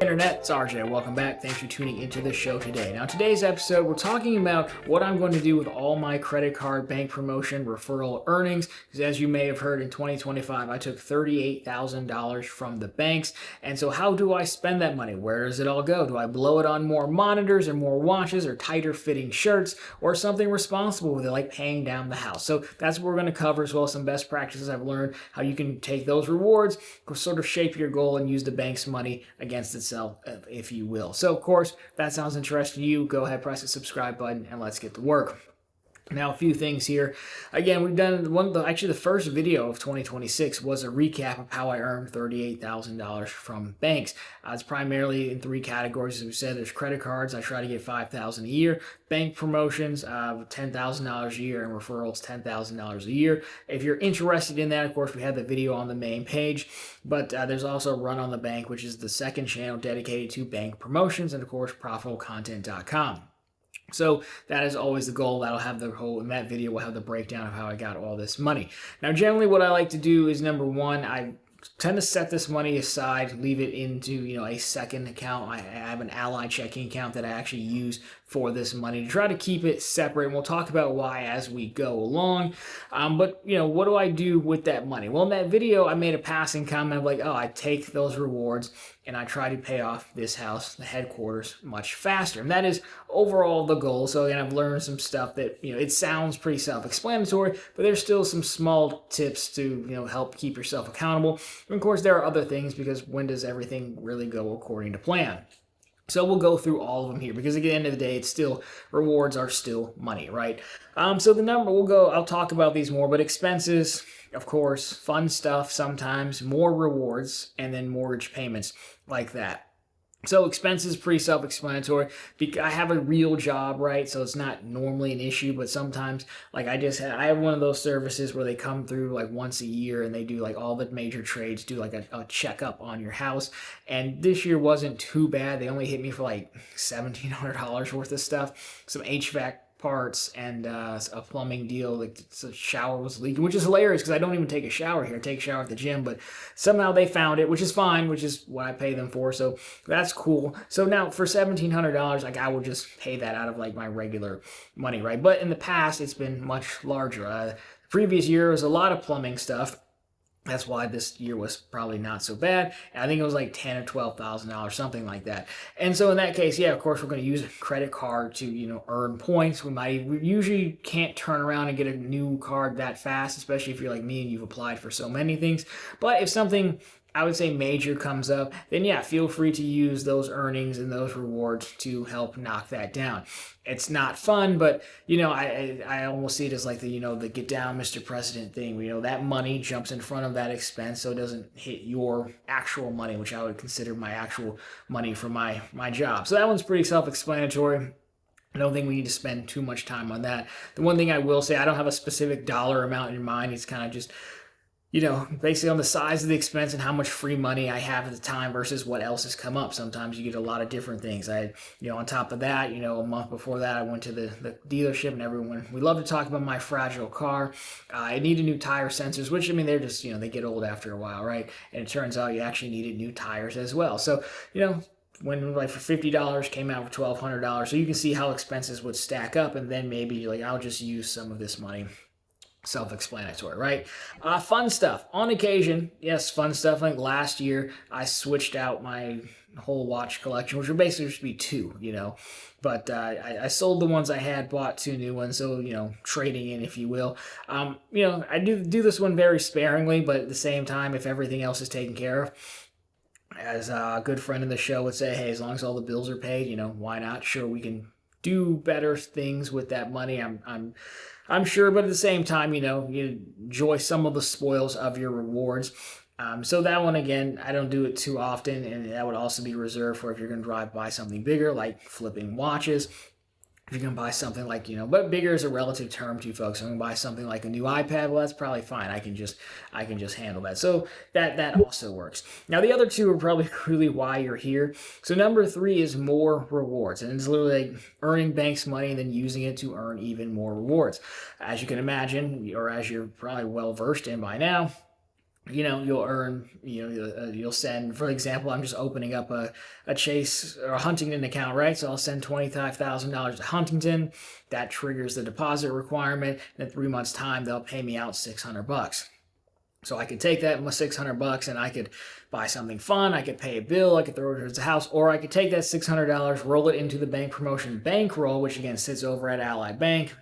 Internet, it's RJ. Welcome back. Thanks for tuning into the show today. Now, today's episode, we're talking about what I'm going to do with all my credit card, bank promotion, referral earnings. Because as you may have heard, in 2025, I took $38,000 from the banks. And so how do I spend that money? Where does it all go? Do I blow it on more monitors or more watches or tighter fitting shirts or something responsible with it, like paying down the house? So that's what we're going to cover, as well as some best practices I've learned, how you can take those rewards, sort of shape your goal and use the bank's money against itself, if you will. So, of course, if that sounds interesting to you, go ahead, press the subscribe button, and let's get to work. Now, a few things here. Again, we've done actually the first video of 2026 was a recap of how I earned $38,000 from banks. It's primarily in three categories. As we said, there's credit cards. I try to get $5,000 a year. Bank promotions, $10,000 a year, and referrals, $10,000 a year. If you're interested in that, of course, we have the video on the main page. But there's also Run on the Bank, which is the second channel dedicated to bank promotions, and of course, ProfitableContent.com. So that is always the goal. That'll have in that video, we'll have the breakdown of how I got all this money. Now, generally what I like to do is, number one, I tend to set this money aside, leave it into, a second account. I have an ally checking account that I actually use for this money to try to keep it separate. And we'll talk about why as we go along. But what do I do with that money? Well, in that video, I made a passing comment of like, oh, I take those rewards and I try to pay off this house, the headquarters, much faster. And that is overall the goal. So again, I've learned some stuff that, it sounds pretty self-explanatory, but there's still some small tips to, help keep yourself accountable. And of course, there are other things, because when does everything really go according to plan? So we'll go through all of them here, because at the end of the day, rewards are still money, right? So the number, I'll talk about these more, but expenses, of course, fun stuff sometimes, more rewards, and then mortgage payments like that. So expenses, pretty self-explanatory. I have a real job, right? So it's not normally an issue, but sometimes, like I have one of those services where they come through like once a year and they do like all the major trades, do like a checkup on your house. And this year wasn't too bad. They only hit me for like $1,700 worth of stuff, some HVAC parts, and a plumbing deal. Like the shower was leaking, which is hilarious because I don't even take a shower here. I take a shower at the gym, but somehow they found it, which is fine, which is what I pay them for. So that's cool. So now for $1,700, like I will just pay that out of like my regular money, right? But in the past, it's been much larger. The previous year was a lot of plumbing stuff. That's why this year was probably not so bad. And I think it was like $10,000 or $12,000, something like that. And so in that case, yeah, of course, we're going to use a credit card to, earn points. We usually can't turn around and get a new card that fast, especially if you're like me and you've applied for so many things. But if something, I would say, major comes up, then yeah, feel free to use those earnings and those rewards to help knock that down. It's not fun, but I almost see it as like the get down, Mr. President thing. That money jumps in front of that expense, so it doesn't hit your actual money, which I would consider my actual money for my job. So that one's pretty self-explanatory. I don't think we need to spend too much time on that. The one thing I will say, I don't have a specific dollar amount in mind. It's kind of just basically on the size of the expense and how much free money I have at the time versus what else has come up. Sometimes you get a lot of different things. On top of that, a month before that, I went to the dealership, and we love to talk about my fragile car. I needed new tire sensors, which, they're just, they get old after a while, right? And it turns out you actually needed new tires as well. So, when like for $50 came out for $1,200. So you can see how expenses would stack up, and then maybe I'll just use some of this money. Self-explanatory, right? Fun stuff. On occasion, yes, fun stuff. Like last year, I switched out my whole watch collection, which would basically just be two, But I sold the ones I had, bought two new ones, so, trading in, if you will. I do this one very sparingly, but at the same time, if everything else is taken care of, as a good friend of the show would say, hey, as long as all the bills are paid, why not? Sure, we can do better things with that money. I'm sure, but at the same time, you enjoy some of the spoils of your rewards. So that one, again, I don't do it too often, and that would also be reserved for if you're going to drive by something bigger, like flipping watches. If you're going to buy something like, but bigger is a relative term to folks. I'm going to buy something like a new iPad. Well, that's probably fine. I can just handle that. So that also works. Now, the other two are probably really why you're here. So number 3 is more rewards. And it's literally like earning banks money and then using it to earn even more rewards. As you can imagine, or as you're probably well versed in by now, you'll earn, you'll send, for example, I'm just opening up a Chase or a Huntington account, right? So I'll send $25,000 to Huntington. That triggers the deposit requirement. In 3 months' time, they'll pay me out $600. So I could take that $600 and I could buy something fun. I could pay a bill. I could throw it towards the house, or I could take that $600, roll it into the bank promotion bankroll, which again sits over at Ally Bank,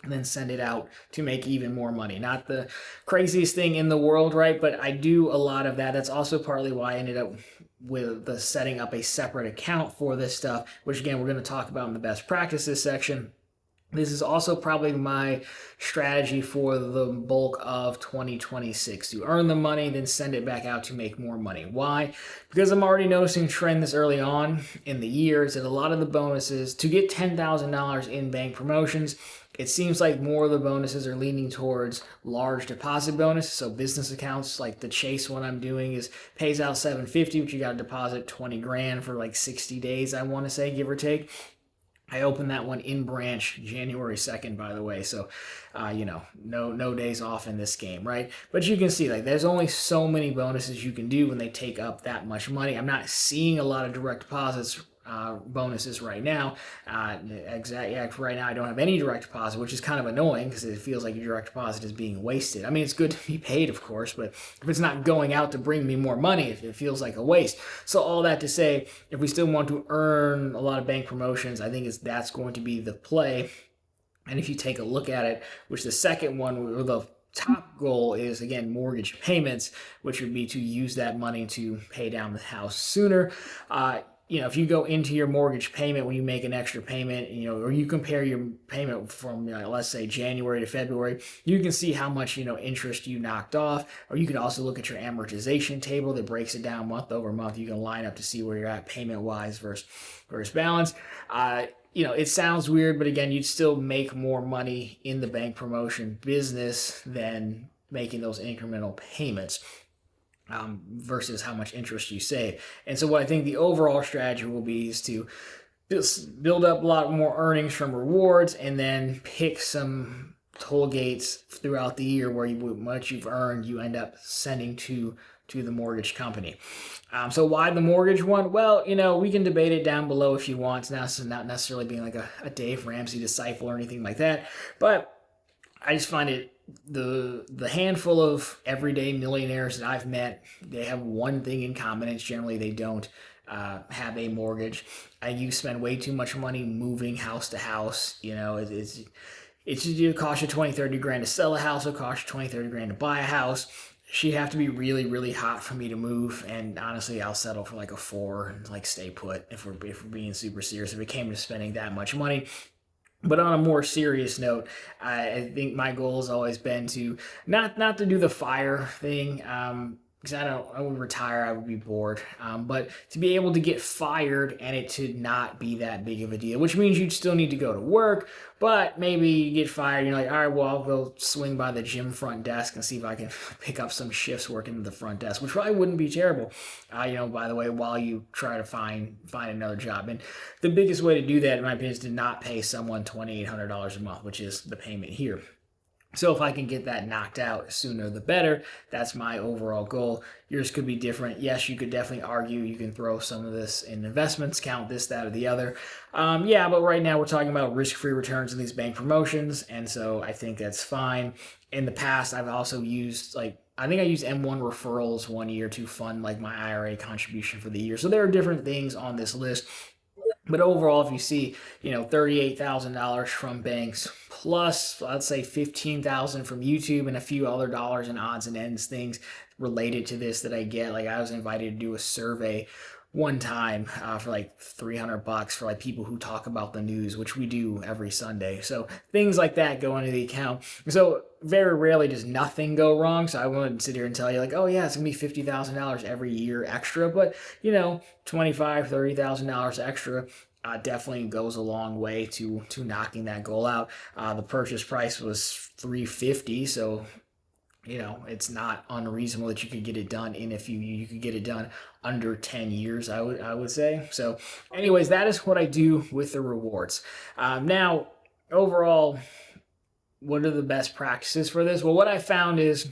and then send it out to make even more money. Not the craziest thing in the world, right? But I do a lot of that. That's also partly why I ended up with the setting up a separate account for this stuff, which again, we're going to talk about in the best practices section. This is also probably my strategy for the bulk of 2026, to earn the money, then send it back out to make more money. Why? Because I'm already noticing a trend this early on in the year is that a lot of the bonuses, to get $10,000 in bank promotions, it seems like more of the bonuses are leaning towards large deposit bonuses. So business accounts like the Chase one I'm doing is pays out $750, but you got to deposit 20 grand for like 60 days, I want to say, give or take. I opened that one in branch January 2nd, by the way. So, no days off in this game, right? But you can see, like, there's only so many bonuses you can do when they take up that much money. I'm not seeing a lot of direct deposits bonuses right now. Right now I don't have any direct deposit, which is kind of annoying because it feels like your direct deposit is being wasted. I mean, it's good to be paid, of course, but if it's not going out to bring me more money, it feels like a waste. So all that to say, if we still want to earn a lot of bank promotions, I think that's going to be the play. And if you take a look at it, which the second one, or the top goal is, again, mortgage payments, which would be to use that money to pay down the house sooner. If you go into your mortgage payment when you make an extra payment, or you compare your payment from, let's say January to February, you can see how much, interest you knocked off. Or you can also look at your amortization table that breaks it down month over month. You can line up to see where you're at payment wise versus balance. It sounds weird, but again, you'd still make more money in the bank promotion business than making those incremental payments. Versus how much interest you save. And so what I think the overall strategy will be is to build up a lot more earnings from rewards, and then pick some toll gates throughout the year where much you've earned, you end up sending to the mortgage company. So why the mortgage one? Well, we can debate it down below if you want. It's not necessarily being like a Dave Ramsey disciple or anything like that, but I just find it, the handful of everyday millionaires that I've met, they have one thing in common. It's generally they don't have a mortgage. And you spend way too much money moving house to house. It costs you 20, 30 grand to sell a house. It costs you 20, 30 grand to buy a house. She'd have to be really, really hot for me to move. And honestly, I'll settle for like a 4 and like stay put if we're being super serious. If it came to spending that much money. But on a more serious note, I think my goal has always been to not to do the fire thing, because I would retire, I would be bored, but to be able to get fired and it to not be that big of a deal, which means you'd still need to go to work, but maybe you get fired, you're like, all right, well, I'll go swing by the gym front desk and see if I can pick up some shifts working at the front desk, which probably wouldn't be terrible, by the way, while you try to find another job. And the biggest way to do that, in my opinion, is to not pay someone $2,800 a month, which is the payment here. So if I can get that knocked out sooner the better, that's my overall goal. Yours could be different. Yes, you could definitely argue you can throw some of this in investments, count this, that, or the other. But right now we're talking about risk-free returns in these bank promotions, and so I think that's fine. In the past, I've also used, I think I used M1 referrals one year to fund my IRA contribution for the year. So there are different things on this list. But overall, if you see, $38,000 from banks plus, let's say, $15,000 from YouTube and a few other dollars and odds and ends things related to this that I get, I was invited to do a survey one time for $300 for people who talk about the news, which we do every Sunday. So things like that go into the account. So very rarely does nothing go wrong. So I wouldn't sit here and tell you oh yeah, it's gonna be $50,000 every year extra, but $25,000, $30,000 extra definitely goes a long way to knocking that goal out. The purchase price was $350, so it's not unreasonable that you could get it done in a few years. You could get it done under 10 years, I would say. So anyways, that is what I do with the rewards. Now, overall, what are the best practices for this? Well, what I found is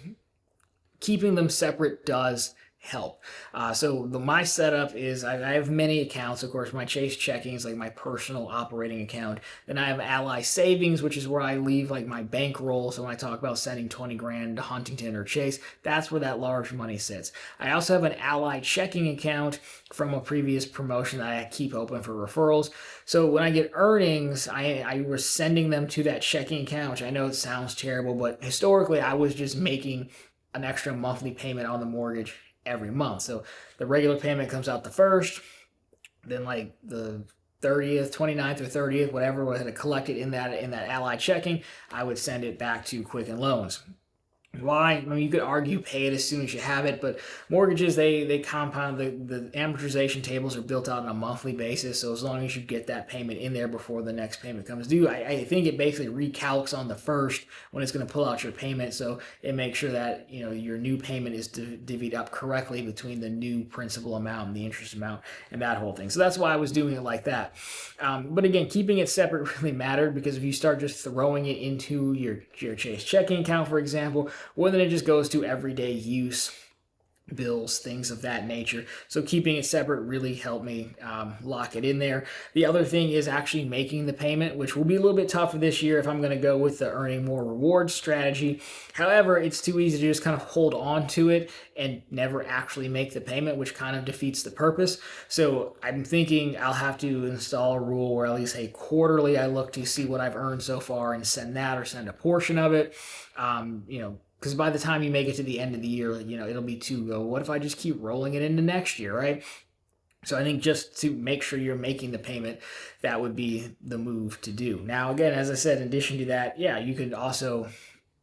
keeping them separate does help. My setup is I have many accounts. Of course, my Chase checking is like my personal operating account. Then I have Ally Savings, which is where I leave like my bankroll. So when I talk about sending 20 grand to Huntington or Chase, that's where that large money sits. I also have an Ally checking account from a previous promotion that I keep open for referrals. So when I get earnings, I was sending them to that checking account, which I know it sounds terrible, but historically I was just making an extra monthly payment on the mortgage every month. So the regular payment comes out the first, then like the 30th, 29th or 30th, whatever was to collect it in that Ally checking, I would send it back to Quicken Loans. Why? I mean, you could argue pay it as soon as you have it, but mortgages, they compound. The amortization tables are built out on a monthly basis, so as long as you get that payment in there before the next payment comes due, I think it basically recalcs on the first when it's going to pull out your payment, so it makes sure that your new payment is divvied up correctly between the new principal amount and the interest amount and that whole thing. So that's why I was doing it like that. But again, keeping it separate really mattered, because if you start just throwing it into your Chase checking account, for example, well, then it just goes to everyday use, bills, things of that nature. So keeping it separate really helped me lock it in there. The other thing is actually making the payment, which will be a little bit tougher this year if I'm going to go with the earning more rewards strategy. However, it's too easy to just kind of hold on to it and never actually make the payment, which kind of defeats the purpose. So I'm thinking I'll have to install a rule where at least, hey, quarterly I look to see what I've earned so far and send that, or send a portion of it. Because by the time you make it to the end of the year, it'll be what if I just keep rolling it into next year, right? So I think just to make sure you're making the payment, that would be the move to do. Now, again, as I said, in addition to that, yeah, you could also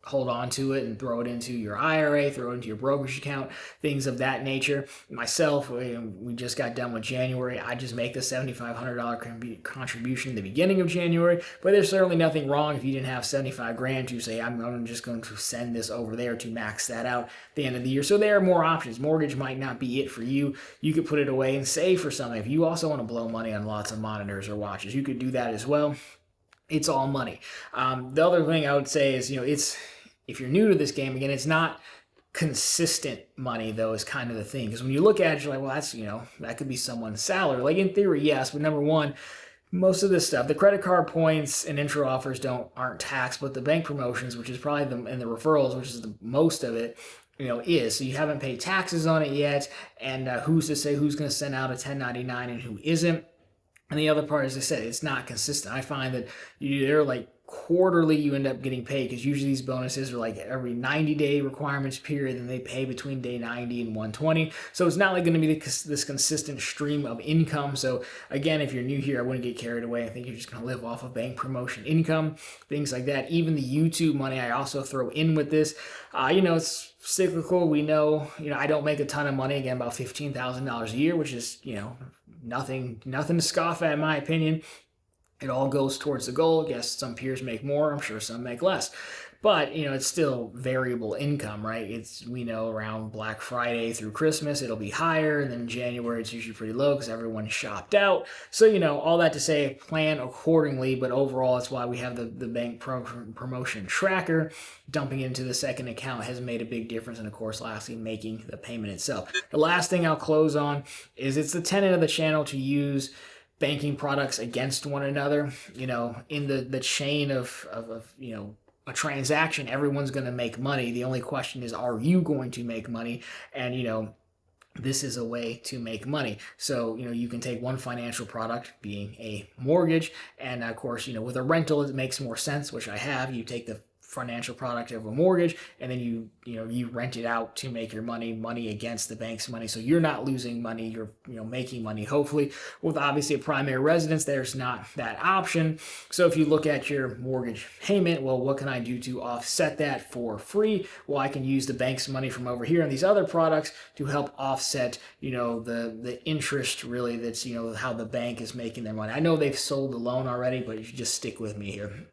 hold on to it and throw it into your IRA, throw it into your brokerage account, things of that nature. Myself, we just got done with January. I just make the $7,500 contribution in the beginning of January, but there's certainly nothing wrong if you didn't have 75 grand to say, I'm just going to send this over there to max that out at the end of the year. So there are more options. Mortgage might not be it for you. You could put it away and save for something. If you also want to blow money on lots of monitors or watches, you could do that as well. It's all money. The other thing I would say is, if you're new to this game, again, it's not consistent money, though, is kind of the thing. Because when you look at it, you're like, well, that's, that could be someone's salary. Like, in theory, yes, but number one, most of this stuff, the credit card points and intro offers aren't taxed, but the bank promotions, which is probably and the referrals, which is the most of it, is. So you haven't paid taxes on it yet, and who's to say who's going to send out a 1099 and who isn't? And the other part, as I said, it's not consistent. I find that they're like quarterly you end up getting paid, because usually these bonuses are like every 90-day requirements period, and they pay between day 90 and 120. So it's not like going to be this consistent stream of income. So again, if you're new here, I wouldn't get carried away. I think you're just going to live off of bank promotion income, things like that. Even the YouTube money I also throw in with this. It's cyclical. We know, I don't make a ton of money, again, about $15,000 a year, which is, nothing to scoff at, in my opinion. It all goes towards the goal. Yes, some peers make more. I'm sure some make less. But, it's still variable income, right? We know around Black Friday through Christmas, it'll be higher. And then in January, it's usually pretty low because everyone's shopped out. So, all that to say, plan accordingly. But overall, that's why we have the bank promotion tracker. Dumping into the second account has made a big difference. And of course, lastly, making the payment itself. The last thing I'll close on is it's the tenet of the channel to use banking products against one another. In the chain of a transaction, everyone's going to make money. The only question is, are you going to make money? And this is a way to make money. So you can take one financial product, being a mortgage, and of course with a rental it makes more sense, which I have. You take the financial product of a mortgage, and then you rent it out to make your money against the bank's money. So you're not losing money, you're making money, hopefully. With obviously a primary residence, there's not that option. So if you look at your mortgage payment, well, what can I do to offset that for free? Well, I can use the bank's money from over here and these other products to help offset the interest, really, that's how the bank is making their money. I know they've sold the loan already, but you should just stick with me here.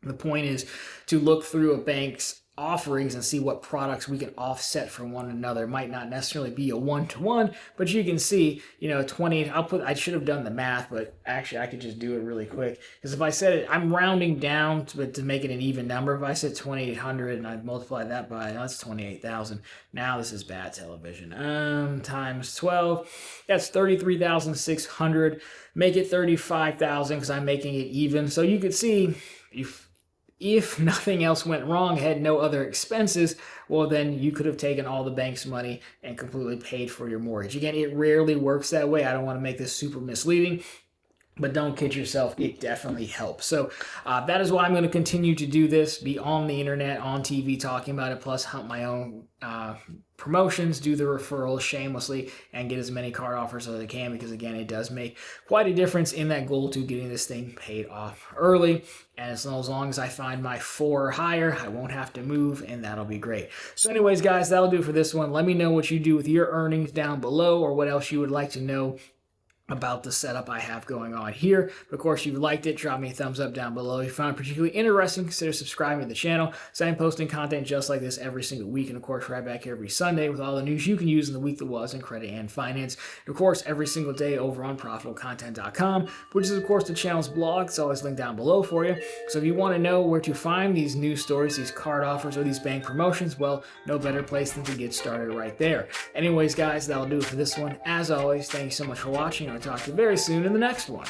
The point is to look through a bank's offerings and see what products we can offset from one another. It might not necessarily be a one-to-one, but you can see, 20, I should have done the math, but actually I could just do it really quick. Because if I said it, I'm rounding down to make it an even number. If I said 2,800 and I multiply that by, that's 28,000. Now this is bad television. Times 12, that's 33,600. Make it 35,000 because I'm making it even. So you could see, if nothing else went wrong, had no other expenses, well, then you could have taken all the bank's money and completely paid for your mortgage. Again, it rarely works that way. I don't want to make this super misleading, but don't kid yourself, it definitely helps. So that is why I'm going to continue to do this, be on the internet, on TV talking about it, plus hunt my own promotions, do the referrals shamelessly, and get as many card offers as I can, because again, it does make quite a difference in that goal to getting this thing paid off early. And as long as I find my 4 or higher, I won't have to move, and that'll be great. So anyways, guys, that'll do for this one. Let me know what you do with your earnings down below, or what else you would like to know about the setup I have going on here. But of course, if you liked it, drop me a thumbs up down below. If you found it particularly interesting, consider subscribing to the channel, so I'm posting content just like this every single week. And of course, right back here every Sunday with all the news you can use in the week that was in credit and finance. And of course, every single day over on profitablecontent.com, which is of course the channel's blog. It's always linked down below for you. So if you want to know where to find these news stories, these card offers, or these bank promotions, well, no better place than to get started right there. Anyways, guys, that'll do it for this one. As always, thank you so much for watching. I'll talk to you very soon in the next one.